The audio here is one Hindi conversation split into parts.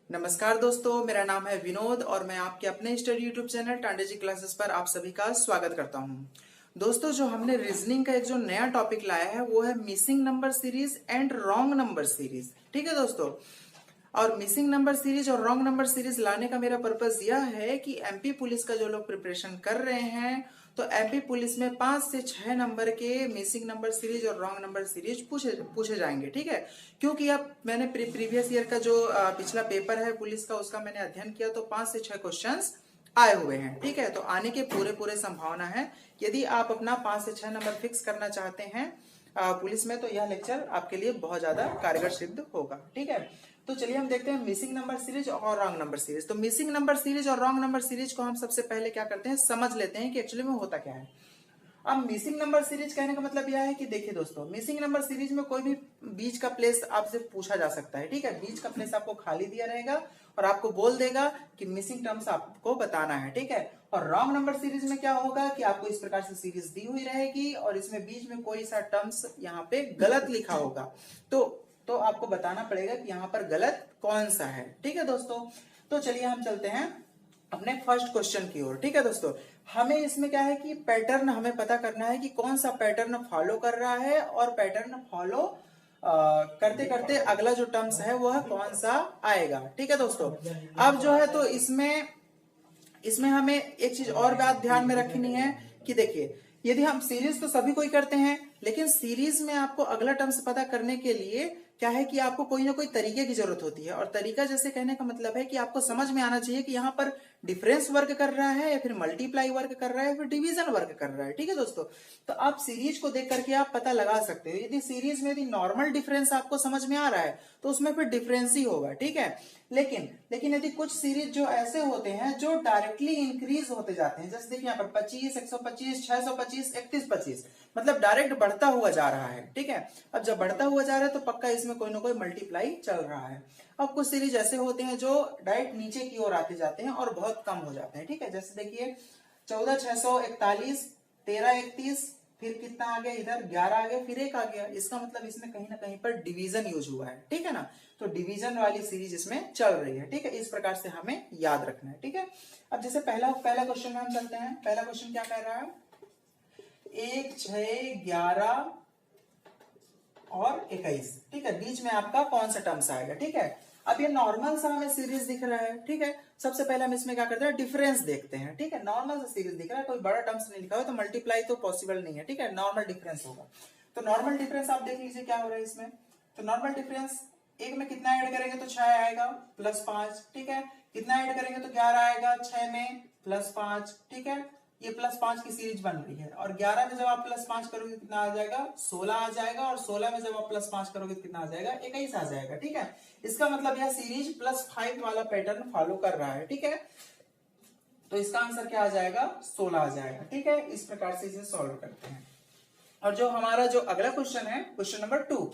नमस्कार दोस्तों, मेरा नाम है विनोद और मैं आपके अपने स्टडी यूट्यूब चैनल टांडे जी क्लासेस पर आप सभी का स्वागत करता हूं। दोस्तों, जो हमने रीजनिंग का एक जो नया टॉपिक लाया है वो है missing number series and wrong number series. ठीक है दोस्तों, और मिसिंग नंबर सीरीज और रॉन्ग नंबर सीरीज लाने का मेरा पर्पज यह है कि एमपी पुलिस का जो लोग प्रिपरेशन कर रहे हैं तो एमपी पुलिस में 5 से 6 नंबर के मिसिंग नंबर सीरीज और रॉन्ग नंबर सीरीज पूछे पूछे जाएंगे। ठीक है, क्योंकि अब मैंने प्रीवियस ईयर का जो पिछला पेपर है पुलिस का उसका मैंने अध्ययन किया तो 5 से 6 क्वेश्चंस आए हुए हैं। ठीक है, तो आने के पूरे संभावना है। यदि आप अपना 5 से 6 नंबर फिक्स करना चाहते हैं पुलिस में तो यह लेक्चर आपके लिए बहुत ज्यादा कारगर सिद्ध होगा। ठीक है, तो चलिए हम देखते हैं मिसिंग नंबर सीरीज और रॉन्ग नंबर सीरीज। तो मिसिंग नंबर सीरीज और रॉन्ग नंबर सीरीज को हम सबसे पहले क्या करते हैं, समझ लेते हैं कि एक्चुअली में होता क्या है। अब मिसिंग नंबर सीरीज कहने का मतलब यह है कि देखिए दोस्तों, मिसिंग नंबर सीरीज में कोई भी बीच का प्लेस आपसे पूछा जा सकता है। ठीक है, बीच का प्लेस आपको खाली दिया रहेगा और आपको बोल देगा कि मिसिंग टर्म्स आपको बताना है। ठीक है, और रॉन्ग नंबर सीरीज में क्या होगा कि आपको इस प्रकार से सीरीज दी हुई रहेगी और इसमें बीच में कोई सा टर्म्स यहाँ पे गलत लिखा होगा तो आपको बताना पड़ेगा कि यहाँ पर गलत कौन सा है। ठीक है दोस्तों, तो चलिए हम चलते हैं अपने फर्स्ट क्वेश्चन की ओर। ठीक है दोस्तों, हमें इसमें क्या है कि पैटर्न हमें पता करना है कि कौन सा पैटर्न फॉलो कर रहा है और पैटर्न फॉलो करते करते अगला जो टर्म्स है वह कौन सा आएगा। ठीक है दोस्तों, अब जो है तो इसमें इसमें हमें एक चीज और बात ध्यान में रखनी है कि देखिए, यदि हम सीरीज तो सभी कोई करते हैं लेकिन सीरीज में आपको अगला टर्म्स पता करने के लिए क्या है कि आपको कोई ना कोई तरीके की जरूरत होती है। और तरीका जैसे कहने का मतलब है कि आपको समझ में आना चाहिए कि यहाँ पर डिफरेंस वर्क कर रहा है या फिर मल्टीप्लाई वर्क कर रहा है या फिर डिवीजन वर्क कर रहा है। ठीक है दोस्तों, तो आप सीरीज को देख करके आप पता लगा सकते हो। यदि सीरीज में यदि नॉर्मल डिफरेंस आपको समझ में आ रहा है तो उसमें फिर डिफरेंस ही होगा। ठीक है, लेकिन यदि कुछ सीरीज जो ऐसे होते हैं जो डायरेक्टली इंक्रीज होते जाते हैं, जैसे देखिए यहाँ पर 25, 125, 625, 3125, मतलब डायरेक्ट बढ़ता हुआ जा रहा है। ठीक है, अब जब बढ़ता हुआ जा रहा है तो पक्का इसमें कोई ना कोई मल्टीप्लाई चल रहा है। अब कुछ सीरीज ऐसे होते हैं जो डायरेक्ट नीचे की ओर आते जाते हैं और बहुत कम हो जाते हैं। ठीक है, जैसे देखिए 14,641, 1331, फिर कितना आ गया, इधर 11 आ गया, फिर 1 आ गया। इसका मतलब इसमें कहीं ना कहीं पर डिवीजन यूज हुआ है। ठीक है ना, तो डिवीजन वाली सीरीज इसमें चल रही है। ठीक है, इस प्रकार से हमें याद रखना है। ठीक है, अब जैसे पहला क्वेश्चन में हम चलते हैं। पहला क्वेश्चन क्या कह रहा है, 1, 6, 11 और 21। ठीक है, बीच में आपका कौन सा टर्म्स आएगा। ठीक है, अब ये नॉर्मल सा हमें सीरीज दिख रहा है। ठीक है, सबसे पहले हम इसमें क्या करते हैं, डिफरेंस देखते हैं। ठीक है, नॉर्मल सा सीरीज दिख रहा है, कोई बड़ा टर्म्स नहीं लिखा हुआ तो मल्टीप्लाई तो पॉसिबल नहीं है। ठीक है, नॉर्मल डिफरेंस होगा। तो नॉर्मल डिफरेंस आप देख लीजिए क्या हो रहा है इसमें। तो नॉर्मल डिफरेंस एक में कितना ऐड करेंगे तो 6 आएगा +5। ठीक है, कितना ऐड करेंगे तो 11 आएगा, 6 में +5। ठीक है, ये +5 की सीरीज बन रही है और 11 में जब आप +5 करोगे कितना आ जाएगा, 16 आ जाएगा और 16 में जब आप +5 करोगे कितना आ जाएगा, 21 आ जाएगा। ठीक है, इसका मतलब यह सीरीज +5 वाला पैटर्न फॉलो कर रहा है। ठीक है, तो इसका आंसर क्या आ जाएगा, 16 आ जाएगा। ठीक है, इस प्रकार से इसे सॉल्व करते हैं। और जो हमारा जो अगला क्वेश्चन है, क्वेश्चन नंबर 2,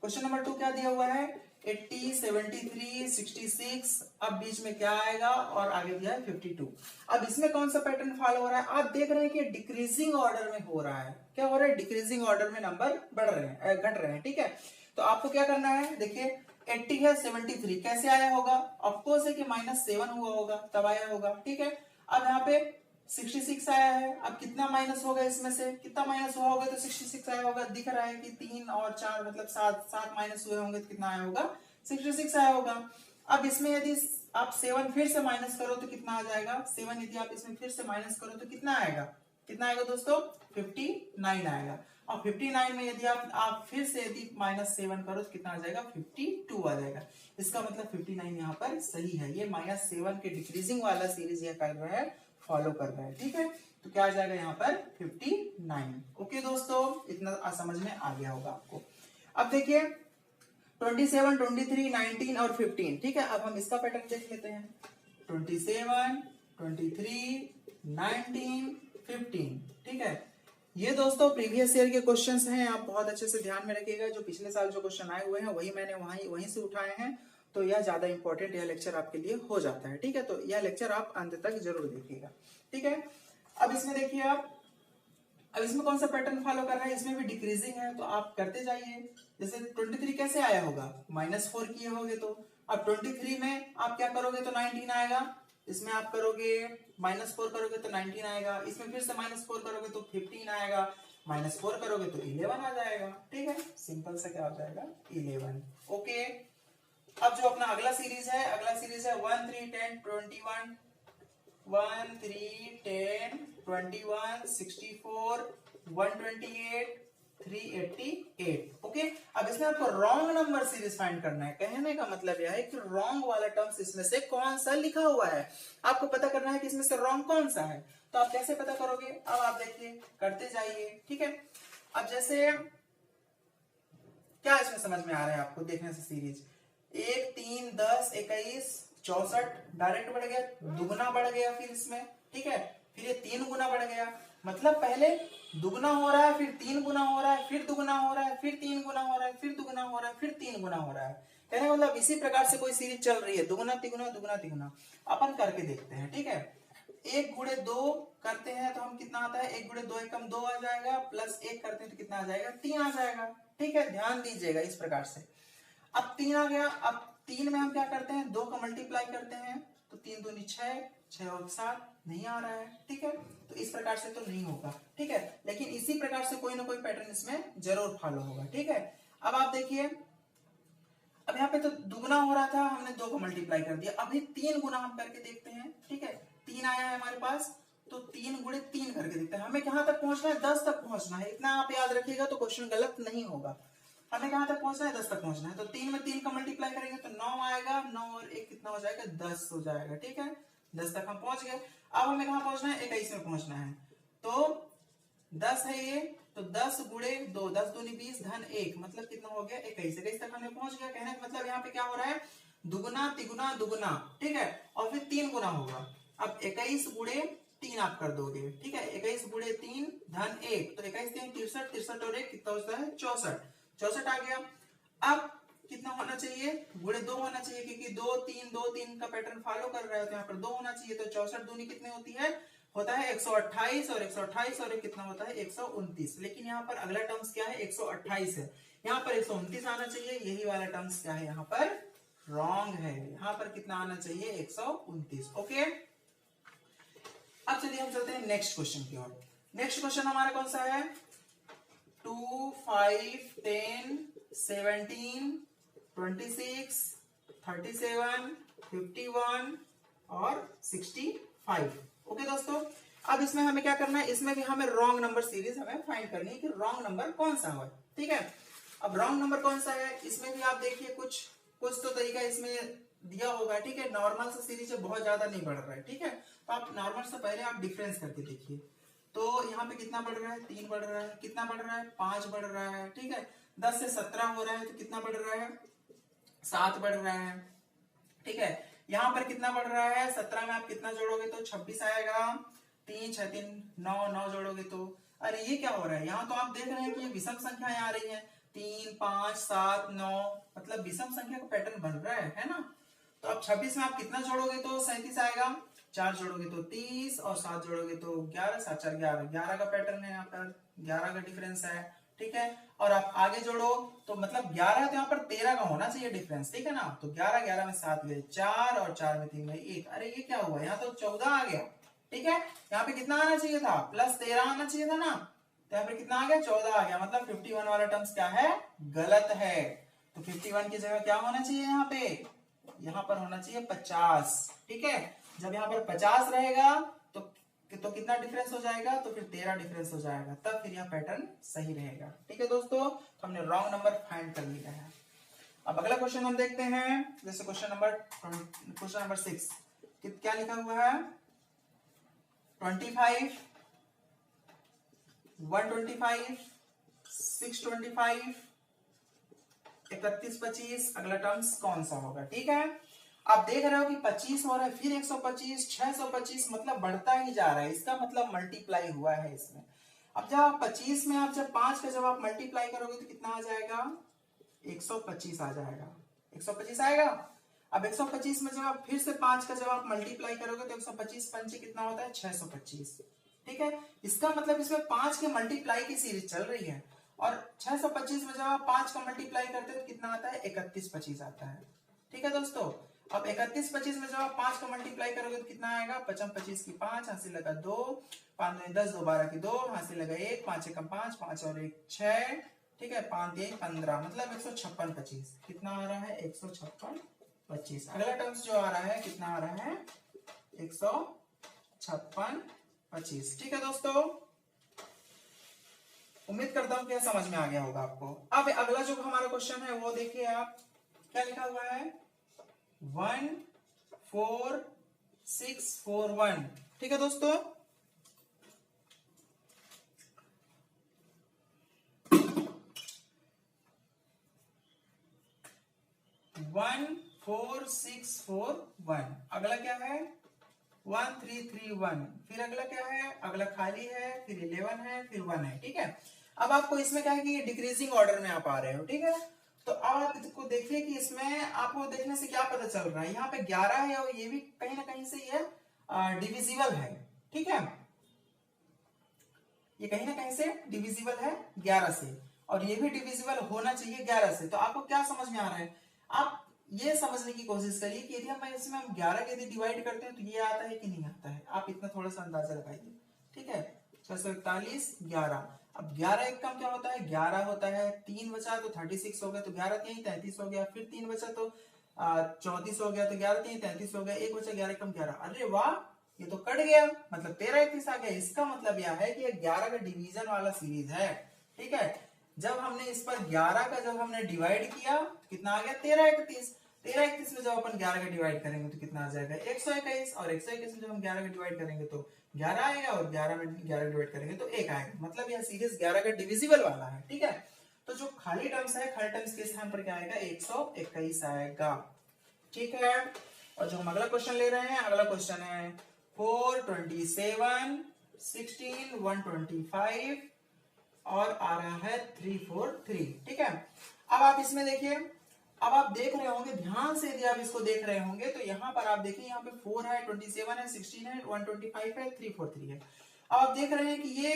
क्वेश्चन नंबर 2 क्या दिया हुआ है, 80, 73, 66, अब बीच में क्या आएगा और आगे दिया है 52। अब इसमें कौन सा पैटर्न फॉलो हो रहा है, आप देख रहे हैं कि डिक्रीजिंग ऑर्डर में हो रहा है। क्या हो रहा है, डिक्रीजिंग ऑर्डर में नंबर बढ़ रहे हैं, घट रहे हैं। ठीक है, तो आपको क्या करना है, देखिए 80 है, 73 कैसे आया होगा, ऑफकोर्स है कि -7 हुआ होगा तब आया होगा। ठीक है, अब यहाँ पे 66 आया है, अब कितना माइनस होगा, इसमें से कितना माइनस हुआ होगा तो 66 आया होगा। दिख रहा है कि 3 और 4 मतलब 7 माइनस हुए होंगे तो कितना आया होगा, 66 आया होगा। अब इसमें यदि आप 7 फिर से माइनस करो तो कितना आ जाएगा, 7 यदि आप इसमें फिर से माइनस करो तो कितना आएगा, कितना आएगा दोस्तों, 59 आएगा। और 59 में यदि आप फिर से यदि -7 करो तो कितना आ जाएगा, 52 आ जाएगा। इसका मतलब 59 यहाँ पर सही है, ये -7 के डिक्रीजिंग वाला सीरीज ये कर रहा है, फॉलो कर रहा है। ठीक है, तो क्या आ जाएगा यहाँ पर 59। ओके दोस्तों, इतना समझ में आ गया होगा आपको। अब देखिए 27, 23, 19 और 15। ठीक है, अब हम इसका पैटर्न देख लेते हैं। 27, 23, 19, 15। ठीक है, ये दोस्तों प्रीवियस ईयर के क्वेश्चंस हैं, आप बहुत अच्छे से ध्यान में रखिएगा। जो पिछले साल जो क्वेश्चन आए हुए हैं वही मैंने वहीं से उठाए हैं, तो यह ज्यादा इंपॉर्टेंट यह लेक्चर आपके लिए हो जाता है। ठीक है, तो यह लेक्चर आप अंत तक जरूर देखिएगा। ठीक है, अब इसमें देखिए आप, अब इसमें कौन सा पैटर्न फॉलो कर रहा है, इसमें भी डिक्रीजिंग है तो आप करते जाइए। जैसे 23 कैसे आया होगा, -4 किए होगे तो अब 23 में आप क्या करोगे तो 19 आएगा, इसमें आप करोगे -4 करोगे तो 19 आएगा, इसमें फिर से -4 करोगे तो 15 आएगा, -4 करोगे तो 11 आ जाएगा। ठीक है, सिंपल सा क्या हो जाएगा 11। ओके, अब जो अपना अगला सीरीज है 1 3 10 21, 1 3 10 21 64 128 388। ओके, अब इसमें आपको रॉन्ग नंबर सीरीज फाइंड करना है। कहने का मतलब यह है कि रॉन्ग वाला टर्म्स इसमें से कौन सा लिखा हुआ है, आपको पता करना है कि इसमें से रॉन्ग कौन सा है। तो आप कैसे पता करोगे, अब आप देखिए करते जाइए। ठीक है, अब जैसे क्या इसमें समझ में आ रहा है आपको देखने से सीरीज 1 3 10 21 64 डायरेक्ट बढ़ गया, दुगुना बढ़ गया फिर इसमें। ठीक है, फिर ये 3 गुना बढ़ गया, मतलब पहले दुगुना हो रहा है, फिर 3 गुना हो रहा है, फिर दुगुना हो रहा है, फिर 3 गुना हो रहा है, फिर दुगुना हो रहा है, फिर 3 गुना हो रहा है। कहने का मतलब इसी प्रकार से कोई सीरीज चल रही है, दुगुना तिगुना दुगुना तिगुना। अपन करके देखते हैं। ठीक है, 1 गुणे 2 करते हैं तो हम कितना आता है, 1 गुणे 2 एकम 2 आ जाएगा, प्लस 1 करते हैं तो कितना आ जाएगा 3 आ जाएगा। ठीक है, ध्यान दीजिएगा इस प्रकार से। अब 3 आ गया, अब 3 में हम क्या करते हैं 2 का मल्टीप्लाई करते हैं तो 3 दूनी 6, 6 और 7 नहीं आ रहा है। ठीक है, तो इस प्रकार से तो नहीं होगा। ठीक है, लेकिन इसी प्रकार से कोई ना कोई पैटर्न इसमें जरूर फॉलो होगा। ठीक है, अब आप देखिए, अब यहाँ पे तो दुगुना हो रहा था, हमने 2 को मल्टीप्लाई कर दिया, अभी 3 गुना हम करके देखते हैं। ठीक है, 3 आया है हमारे पास, तो 3 गुणे 3 करके देखते हैं। हमें कहां तक पहुंचना है, 10 तक पहुंचना है। इतना आप याद रखिएगा तो क्वेश्चन गलत नहीं होगा। हमें कहां तक पहुंचना है, 10 तक पहुंचना है। तो 3 में 3 का मल्टीप्लाई करेंगे तो 9 आएगा, 9 और 1 कितना हो जाएगा 10 हो जाएगा। ठीक है, 10 तक हम पहुंच गए। अब हमें कहां पहुंचना है, 21 में पहुंचना है। तो 10 है ये, तो 10 गुणे 2, 10 दूनी 20 धन 1, मतलब कितना हो गया 21। 21 तक हमने पहुंच गया। कहने का मतलब यहाँ पे क्या हो रहा है, दुगुना तिगुना दुगुना। ठीक है, और फिर 3 गुना होगा। अब 21 गुणे 3 आप कर दोगे। ठीक है, 21 गुणे 3 धन 1, तो 21 3 63, 63 और 1 कितना होता है 64, 64 आ गया। अब कितना होना चाहिए, गुणे 2 होना चाहिए, क्योंकि 2 3 का पैटर्न फॉलो कर रहा है, तो यहाँ पर 2 होना चाहिए। तो 64 दूनी कितनी होती है, होता है 128, और 128 और एक कितना होता है 129। लेकिन यहाँ पर अगला टर्म्स क्या है 128 है, यहाँ पर 129 आना चाहिए। यही वाला टर्म्स क्या है यहाँ पर रॉन्ग है, यहाँ पर कितना आना चाहिए 129। ओके, अब चलिए हम चलते हैं नेक्स्ट क्वेश्चन की ओर। नेक्स्ट क्वेश्चन हमारा कौन सा है, 2 5 10 17 26 37 51 और 65। ओके दोस्तों, अब इसमें हमें क्या करना है, इसमें भी हमें रॉन्ग नंबर सीरीज हमें फाइंड करनी है कि रॉन्ग नंबर कौन सा है। ठीक है, अब रॉन्ग नंबर कौन सा है, इसमें भी आप देखिए कुछ तो तरीका इसमें दिया होगा। ठीक है, नॉर्मल से सीरीज बहुत ज्यादा नहीं बढ़ रहा है। ठीक है, तो आप नॉर्मल से पहले आप डिफरेंस करके देखिए। तो यहाँ पे कितना बढ़ रहा है, 3 बढ़ रहा है, कितना बढ़ रहा है 5 बढ़ रहा है। ठीक है, 10 से 17 हो रहा है तो कितना बढ़ रहा है 7 बढ़ रहा है। ठीक है, यहाँ पर कितना बढ़ रहा है, 17 में आप कितना जोड़ोगे तो 26 आएगा, 3 6 3 9, 9 जोड़ोगे तो, अरे ये क्या हो रहा है, यहाँ तो आप देख रहे हैं कि ये विषम संख्याएं आ रही हैं, 3 5 7 9, मतलब विषम संख्या का पैटर्न बन रहा है ना। तो अब 26 में आप कितना जोड़ोगे तो 37 आएगा, 4 जोड़ोगे तो 30 और 7 जोड़ोगे तो 11, 7 4 11, 11 का पैटर्न है यहाँ पर, 11 का डिफरेंस है। ठीक है, और आप आगे जोड़ो तो मतलब 11 है तो यहाँ पर 13 का होना चाहिए डिफरेंस। ठीक है ना, तो 11 11 में 7 गए 4 और 4 में 3 गए 1। अरे ये क्या हुआ, यहाँ तो 14 आ गया। ठीक है, यहाँ पे कितना आना चाहिए था, +13 आना चाहिए था ना, तो यहाँ पे कितना आ गया 14 आ गया, मतलब 51 वाला टर्म्स क्या है गलत है। तो 51 की जगह क्या होना चाहिए, यहाँ पर होना चाहिए 50। ठीक है, जब यहाँ पर 50 रहेगा तो कितना डिफरेंस हो जाएगा, तो फिर 13 डिफरेंस हो जाएगा, तब फिर यह पैटर्न सही रहेगा। ठीक है दोस्तों, तो हमने रॉन्ग नंबर फाइंड कर लिया है। अब अगला क्वेश्चन हम देखते हैं, जैसे क्वेश्चन नंबर 6 क्या लिखा हुआ है, 25 125 625 31 25, अगला टर्म्स कौन सा होगा। ठीक है, आप देख रहे हो कि 25 हो रहा है, फिर 125 625, मतलब बढ़ता ही जा रहा है, इसका मतलब मल्टीप्लाई हुआ है इसमें। अब जब आप 25 में आप जब 5 का जब आप मल्टीप्लाई करोगे तो कितना आ जाएगा 125 आ जाएगा, 125 आएगा। अब 125 में जब आप फिर से 5 का जब आप मल्टीप्लाई करोगे तो 125 पंचे कितना होता है 625। ठीक है, इसका मतलब इसमें 5 के मल्टीप्लाई की सीरीज चल रही है, और 625 में जब आप 5 का मल्टीप्लाई करते हैं तो कितना आता है 31 25 आता है। ठीक है दोस्तों। अब 31 25 में जब आप 5 को मल्टीप्लाई करोगे तो कितना आएगा, 55 25 की 5, हासिल लगा 2, 5 में 10, 2 12 की 2, हासिल लगा 1, 5 एकम 5, 5 और 1 6, ठीक है, 5 3 15, मतलब 156 25। कितना आ रहा है, 156 25। अगला टर्म्स जो आ रहा है कितना आ रहा है, 156 25। ठीक है दोस्तों, उम्मीद करता हूं कि समझ में आ गया होगा आपको। अब अगला जो हमारा क्वेश्चन है वो देखिए आप, क्या लिखा हुआ है, 1 4 6 4 1। ठीक है दोस्तों, 1 4 6 4 1। अगला क्या है, 1 3 3 1। फिर अगला क्या है, अगला खाली है, फिर 11 है, फिर 1 है। ठीक है, अब आपको इसमें क्या है कि डिक्रीजिंग ऑर्डर में आप आ रहे हो। ठीक है, तो अब आप इसको देखिए कि इसमें आपको देखने से क्या पता चल रहा है, यहाँ पे 11 है और ये भी कहीं ना कहीं से ये डिविजिबल है। ठीक है, ये कहीं ना कहीं से डिविजिबल है 11 से, और ये भी डिविजिबल होना चाहिए 11 से। तो आपको क्या समझ में आ रहा है, आप ये समझने की कोशिश करिए कि यदि हम इसमें 11 के यदि डिवाइड करते हैं तो ये आता है कि नहीं आता है। आप इतना थोड़ा सा अंदाजा लगाइए। ठीक है, 641 11। अब 11 एक कम क्या होता है, 11 होता है। 3 बचा तो 36 हो गया, तो 11 3 33 हो गया। फिर 3 बचा तो 34 हो गया, तो 11 3 33 हो गया। एक बचा 11 कम 11। अरे वाह, ये तो कट गया, मतलब 13 31 आ गया। इसका मतलब यह है कि 11 का डिवीजन वाला सीरीज है। ठीक है, जब हमने इस पर 11 का जब हमने डिवाइड किया, कितना आ गया, 13 31। 13 31 में जब अपन 11 का डिवाइड करेंगे तो कितना आ जाएगा, 121। और 121 में जब हम 11 का डिवाइड करेंगे तो 11 आएगा, और 11 में 11 डिवाइड करेंगे तो 1 आएगा। मतलब यह सीरीज 11 का डिविजिबल वाला है। ठीक है, तो जो खाली टर्म्स है, खाली टर्म्स के स्थान पर क्या आएगा, 121 आएगा। ठीक है, और जो हम अगला क्वेश्चन ले रहे हैं, अगला क्वेश्चन है 4 27 16 125 और आ रहा है 343। ठीक है, अब आप इसमें देखिए, अब आप देख रहे होंगे ध्यान से, यदि आप इसको देख रहे होंगे तो यहाँ पर आप देखिए, यहाँ पे 4 है, 27 है, 16 है, 125 है, 343 है। अब आप देख रहे हैं कि ये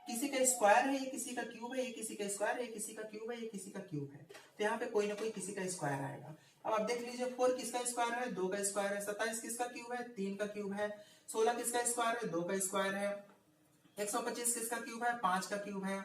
किसी का स्क्वायर है, ये किसी का क्यूब है, ये किसी का स्क्वायर है, ये किसी का क्यूब है, ये किसी का क्यूब है। तो यहाँ पे कोई ना कोई किसी का स्क्वायर आएगा। अब आप देख लीजिए, 4 किसका स्क्वायर है, 2 का स्क्वायर है। 27 किसका क्यूब है, 3 का क्यूब है। 16 किसका स्क्वायर है, 2 का स्क्वायर है। 125 किसका क्यूब है, 5 का क्यूब है।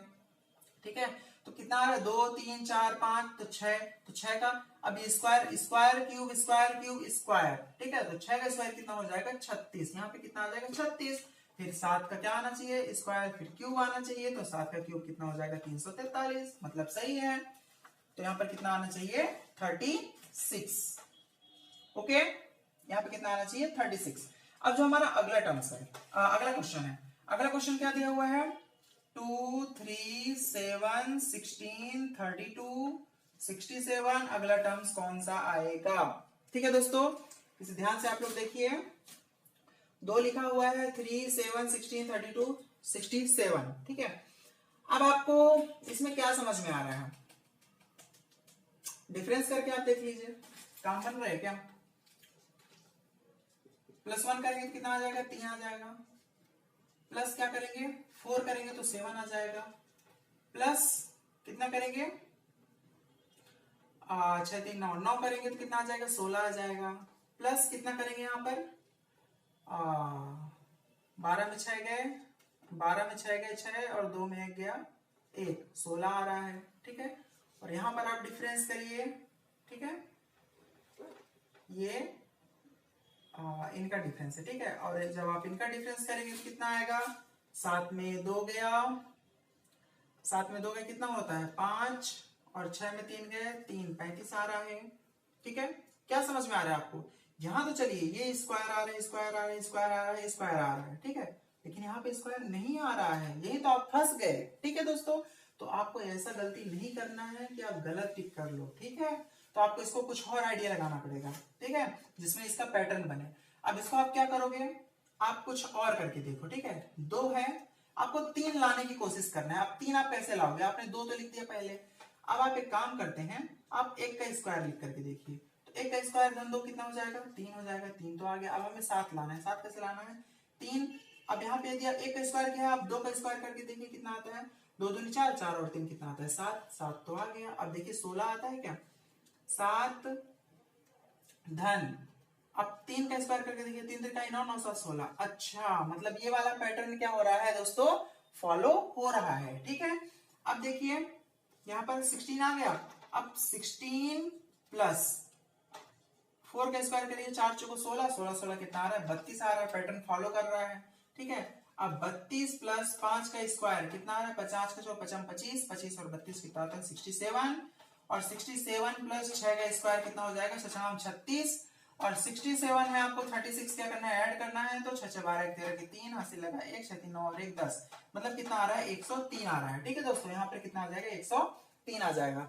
ठीक है, तो कितना आ रहा है, 2 3 4 5, तो 6। तो 6 का अब ये square square cube square cube square. ठीक है, तो 6 का स्क्वायर कितना हो जाएगा, 36। यहाँ पे कितना आ जाएगा, 36। फिर 7 का क्या आना चाहिए, स्क्वायर, फिर क्यूब आना चाहिए। तो 7 का क्यूब कितना हो जाएगा, 343, मतलब सही है। तो यहाँ पर कितना आना चाहिए, 36। ओके, यहाँ पे कितना आना चाहिए, 36। अब जो हमारा अगला टर्म्स है, अगला क्वेश्चन है, अगला क्वेश्चन क्या दिया हुआ है, 2 3 7 16 32 67। अगला टर्म्स कौन सा आएगा। ठीक है दोस्तों, इसे ध्यान से आप लोग देखिए, 2 लिखा हुआ है, 3 7 16 32 67। ठीक है, अब आपको इसमें क्या समझ में आ रहा है, डिफरेंस करके आप देख लीजिए, काम बन रहा है क्या। +1 करेंगे तो कितना आ जाएगा, 3 आ जाएगा। प्लस क्या करेंगे, 4 करेंगे तो 7 आ जाएगा। प्लस कितना करेंगे, 6 3 9, 9 करेंगे तो कितना आ जाएगा, 16 आ जाएगा। प्लस कितना करेंगे यहाँ पर, 12 में 6 गए, 12 में 6 गए 6, और 2 में 1 गया 1, 16 आ रहा है। ठीक है, और यहाँ पर आप डिफरेंस करिए। ठीक है, ये इनका डिफरेंस है। ठीक है, और जब आप इनका डिफरेंस करेंगे तो कितना आएगा, 7 में 2 गया, 7 में 2 गया कितना होता है, 5, और 6 में 3 गए 3, 35 आ रहा है। ठीक है, क्या समझ में आ रहा है आपको, यहाँ तो चलिए ये स्क्वायर आ रहा है, स्क्वायर आ रहा है, स्क्वायर आ रहा है, स्क्वायर आ रहा है। ठीक है, लेकिन यहाँ पे स्क्वायर नहीं आ रहा है, यही तो आप फंस गए। ठीक है दोस्तों, तो आपको ऐसा गलती नहीं करना है कि आप गलत टिक कर लो। ठीक है, तो आपको इसको कुछ और आइडिया लगाना पड़ेगा। ठीक है, जिसमें इसका पैटर्न बने। अब इसको आप क्या करोगे, आप कुछ और करके देखो। ठीक है, 2 है, आपको 3 लाने की कोशिश करना है। आप 3 आप कैसे लाओगे, आपने 2 तो लिख दिया पहले। अब आप एक काम करते हैं, आप 1 का स्क्वायर लिख करके देखिए। तो 1 का स्क्वायर धन 2 कितना हो जाएगा, 3 हो जाएगा। 3 तो आ गया। अब हमें 7 लाना है। 7 कैसे लाना है, 3। अब यहाँ पे दिया 1 का स्क्वायर किया, आप 2 का स्क्वायर करके देखिए कितना आता है, 2 दूनी 4, 4 और 3 कितना आता है, 7। 7 तो आ गया। अब देखिए 16 आता है क्या, 7 धन। अब 3 का स्क्वायर करके देखिए, 3 3 का 9, 9 7 16। अच्छा, मतलब ये वाला पैटर्न क्या हो रहा है दोस्तों, फॉलो हो रहा है। ठीक है, अब देखिए यहां पर 16 आ गया। अब 16 प्लस 4 का स्क्वायर करिए, 4 चौको 16, 16 16 कितना आ रहा है, 32 आ रहा है। पैटर्न फॉलो कर रहा है। ठीक है, अब 32 प्लस 5 का स्क्वायर कितना आ रहा है, 50 का 55 25, 25 और 32 कितना होता है 67। और 67 प्लस 6 का स्क्वायर कितना हो जाएगा, 6 36। और 67 में आपको 36 क्या करना है, ऐड करना है। तो 6 12 1 13 की 3 हासिल लगा 1 6 3 9 और 1 10, मतलब कितना आ रहा है 103 आ रहा है। ठीक है दोस्तों, यहाँ पे कितना आ जाएगा 103 आ जाएगा।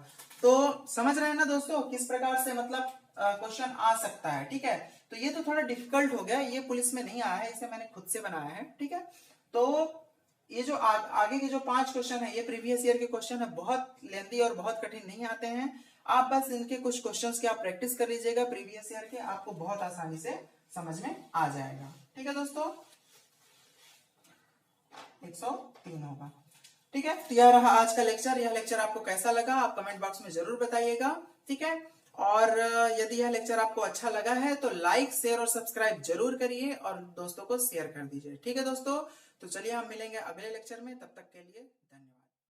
तो समझ रहे हैं ना दोस्तों किस प्रकार से मतलब क्वेश्चन आ सकता है। ठीक है, तो ये तो थोड़ा डिफिकल्ट हो गया, ये पुलिस में नहीं आया है, इसे मैंने खुद से बनाया है। ठीक है, तो ये जो आगे के जो 5 क्वेश्चन है ये प्रीवियस ईयर के क्वेश्चन है, बहुत लेंथी और बहुत कठिन नहीं आते हैं। आप बस इनके कुछ क्वेश्चंस की आप प्रैक्टिस कर लीजिएगा प्रीवियस ईयर के, आपको बहुत आसानी से समझ में आ जाएगा। ठीक है दोस्तों, 103 होगा। ठीक है, तो यह रहा आज का लेक्चर। यह लेक्चर आपको कैसा लगा आप कमेंट बॉक्स में जरूर बताइएगा। ठीक है, और यदि यह लेक्चर आपको अच्छा लगा है तो लाइक शेयर और सब्सक्राइब जरूर करिए और दोस्तों को शेयर कर दीजिए। ठीक है दोस्तों, तो चलिए हम मिलेंगे अगले लेक्चर में, तब तक के लिए धन्यवाद।